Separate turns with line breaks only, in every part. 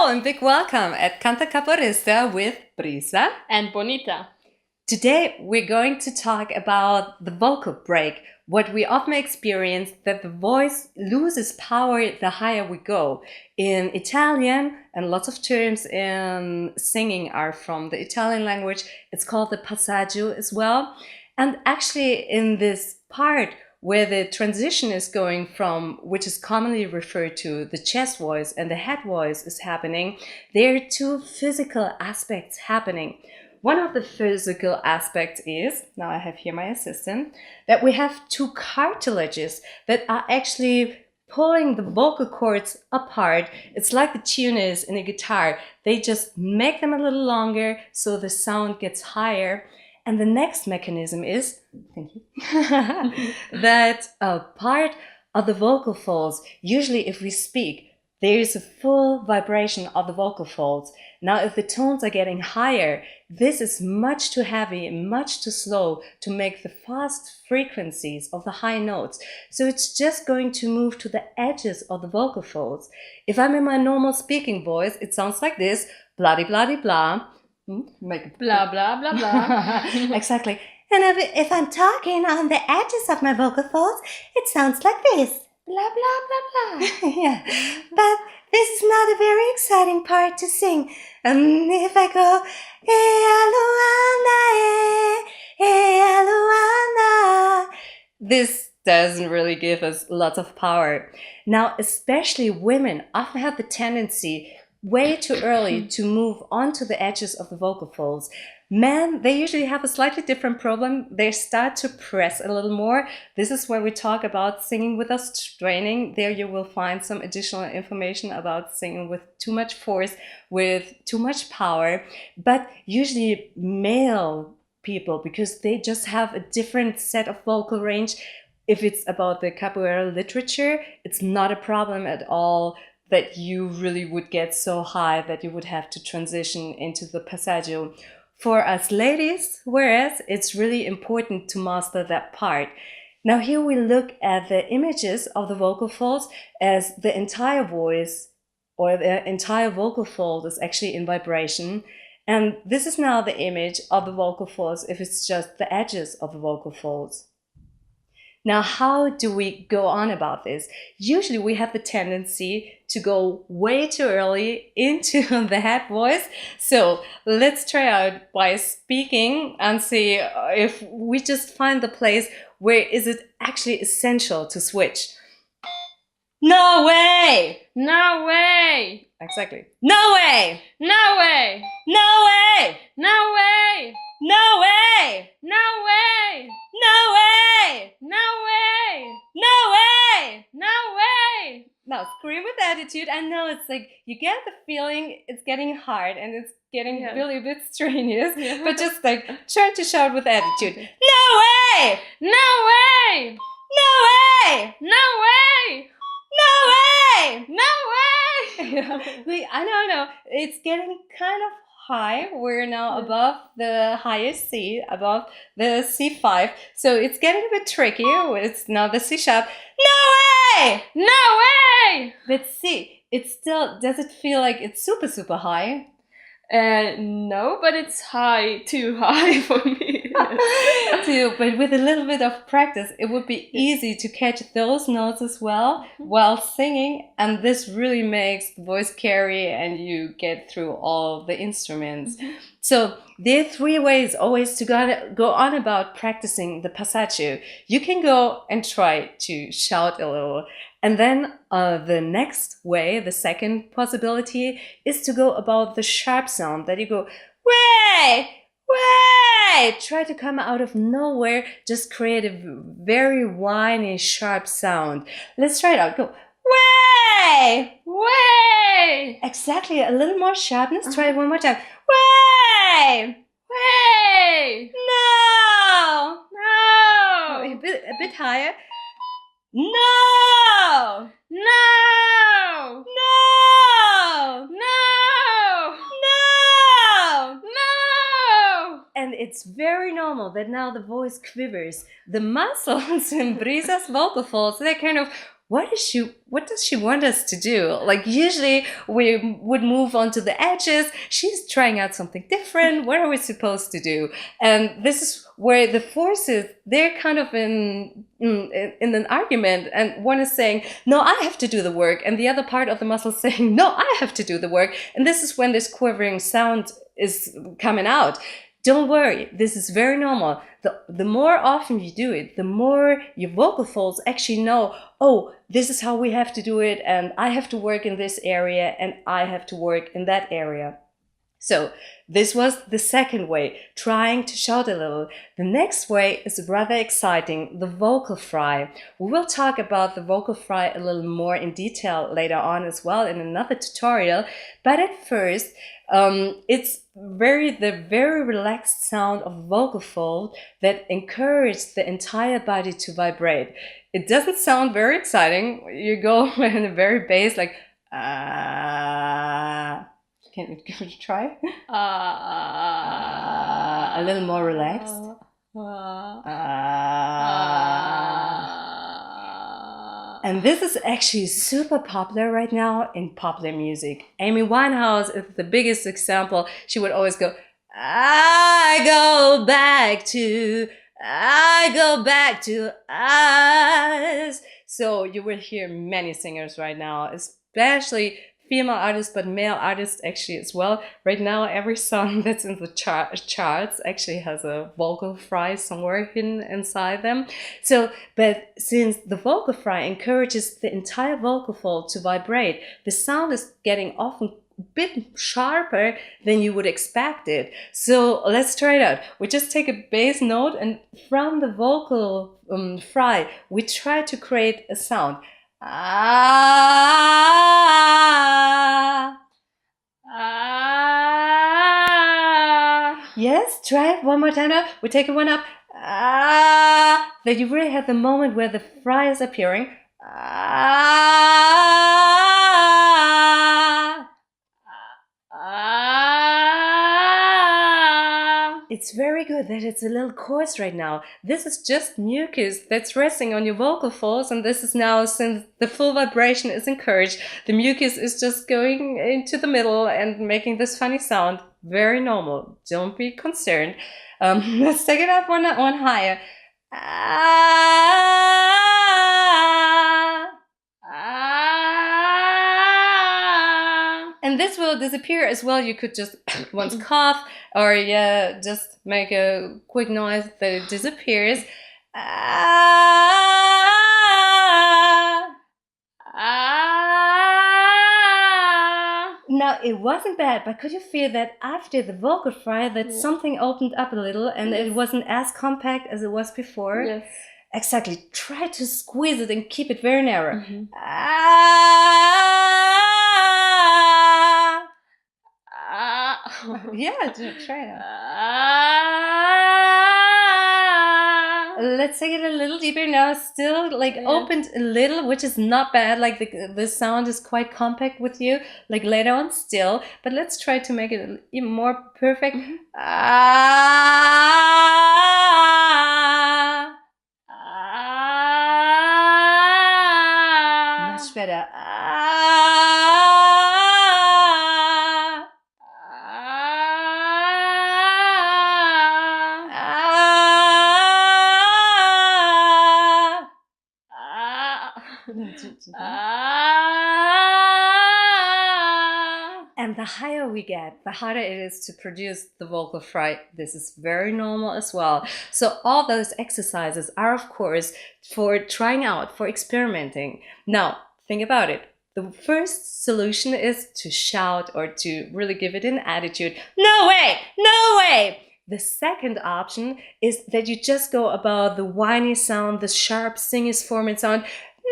Hello and big welcome at Canta Caporista with Brisa
and Bonita.
Today we're going to talk about the vocal break, what we often experience that the voice loses power the higher we go. In Italian, and lots of terms in singing are from the Italian language, it's called the passaggio as well. And actually in this part where the transition is going from, which is commonly referred to the chest voice and the head voice is happening, there are two physical aspects happening. One of the physical aspects is, now I have here my assistant, that we have two cartilages that are actually pulling the vocal cords apart. It's like the tuners in a guitar. They just make them a little longer so the sound gets higher. And the next mechanism is, thank you, that a part of the vocal folds, usually if we speak, there is a full vibration of the vocal folds. Now, if the tones are getting higher, this is much too heavy and much too slow to make the fast frequencies of the high notes. So it's just going to move to the edges of the vocal folds. If I'm in my normal speaking voice, it sounds like this, blah-de-blah-de-blah.
Make blah, blah, blah, blah.
Exactly. And if I'm talking on the edges of my vocal folds, it sounds like this.
Blah, blah, blah, blah.
Yeah. But this is not a very exciting part to sing. If I go, this doesn't really give us lots of power. Now, especially women often have the tendency way too early to move onto the edges of the vocal folds. Men, they usually have a slightly different problem. They start to press a little more. This is where we talk about singing with us training. There you will find some additional information about singing with too much force, with too much power. But usually male people, because they just have a different set of vocal range. If it's about the capoeira literature, it's not a problem at all that you really would get so high that you would have to transition into the passaggio. For us ladies, whereas it's really important to master that part. Now here we look at the images of the vocal folds as the entire voice or the entire vocal fold is actually in vibration. And this is now the image of the vocal folds if it's just the edges of the vocal folds. Now, how do we go on about this? Usually we have the tendency to go way too early into the head voice. So let's try out by speaking and see if we just find the place where is it actually essential to switch. No way!
No way!
Exactly. No way!
No way!
No way!
No way!
No way!
No way!
No way!
No way!
No way!
No way!
Now scream with attitude. I know it's like you get the feeling it's getting hard and it's getting really a bit strenuous, but just like try to shout with attitude. No way!
No way!
No way!
No way!
No way!
No way!
I know. It's getting kind of high. We're now above the highest C, above the C5. So it's getting a bit tricky. It's now the C sharp. No way!
No way!
But see, it's still, does it feel like it's super, super high?
No, but it's high, too high for me.
But with a little bit of practice, it would be easy to catch those notes as well while singing, and this really makes the voice carry and you get through all the instruments. So there are three ways always to go on about practicing the passaggio. You can go and try to shout a little. And then the next way, the second possibility, is to go about the sharp sound that you go, way, way. Try to come out of nowhere, just create a very whiny, sharp sound. Let's try it out. Go, way,
way.
Exactly, a little more sharpness. Try it one more time. Way,
way.
No,
no.
A bit higher. No!
No!
No!
No!
No!
No!
And it's very normal that now the voice quivers. The muscles in Brisa's vocal folds, they're kind of what does she want us to do? Like usually we would move on to the edges. She's trying out something different. What are we supposed to do? And this is where the forces, they're kind of in an argument, and one is saying, no, I have to do the work, and the other part of the muscle is saying, no, I have to do the work. And this is when this quivering sound is coming out. Don't worry, this is very normal. The more often you do it, the more your vocal folds actually know, oh, this is how we have to do it, and I have to work in this area, and I have to work in that area. So this was the second way, trying to shout a little. The next way is rather exciting, the vocal fry. We will talk about the vocal fry a little more in detail later on as well in another tutorial. But at first, it's the very relaxed sound of vocal fold that encourages the entire body to vibrate. It doesn't sound very exciting. You go in a very bass, like Can you try? A little more relaxed. And this is actually super popular right now in popular music. Amy Winehouse is the biggest example. She would always go, I go back to us. So you will hear many singers right now, especially female artists, but male artists actually as well. Right now, every song that's in the charts actually has a vocal fry somewhere hidden inside them. So, but since the vocal fry encourages the entire vocal fold to vibrate, the sound is getting often a bit sharper than you would expect it. So let's try it out. We just take a bass note, and from the vocal fry, we try to create a sound. Yes, try it one more time now. We take it one up. That you really have the moment where the fry is appearing. It's very good that it's a little coarse right now. This is just mucus that's resting on your vocal folds, and this is now, since the full vibration is encouraged, the mucus is just going into the middle and making this funny sound. Very normal. Don't be concerned. Let's take it up one higher. And this will disappear as well. You could just once cough, or yeah, just make a quick noise that it disappears. Now, it wasn't bad, but could you feel that after the vocal fry that something opened up a little, and it wasn't as compact as it was before?
Yes.
Exactly. Try to squeeze it and keep it very narrow. Yeah, try it out. Let's take it a little deeper now. Still like opened a little, which is not bad. Like the sound is quite compact with you. Like later on still, but let's try to make it even more perfect. Much better. And the higher we get, the harder it is to produce the vocal fry. This is very normal as well. So all those exercises are, of course, for trying out, for experimenting. Now, think about it. The first solution is to shout or to really give it an attitude. No way! No way! The second option is that you just go about the whiny sound, the sharp sinus-forming sound.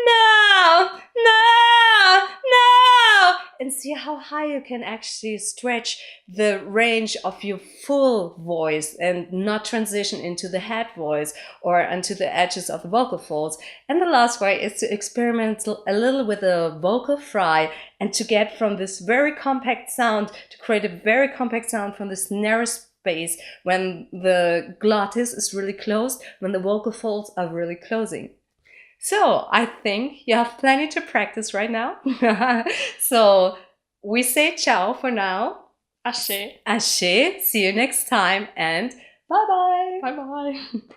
No! No! No! And see how high you can actually stretch the range of your full voice and not transition into the head voice or onto the edges of the vocal folds. And the last way is to experiment a little with a vocal fry and to get from this very compact sound to create a very compact sound from this narrow space when the glottis is really closed, when the vocal folds are really closing. So I think you have plenty to practice right now. So we say ciao for now.
Ashe.
Ashe. See you next time and bye bye.
Bye bye.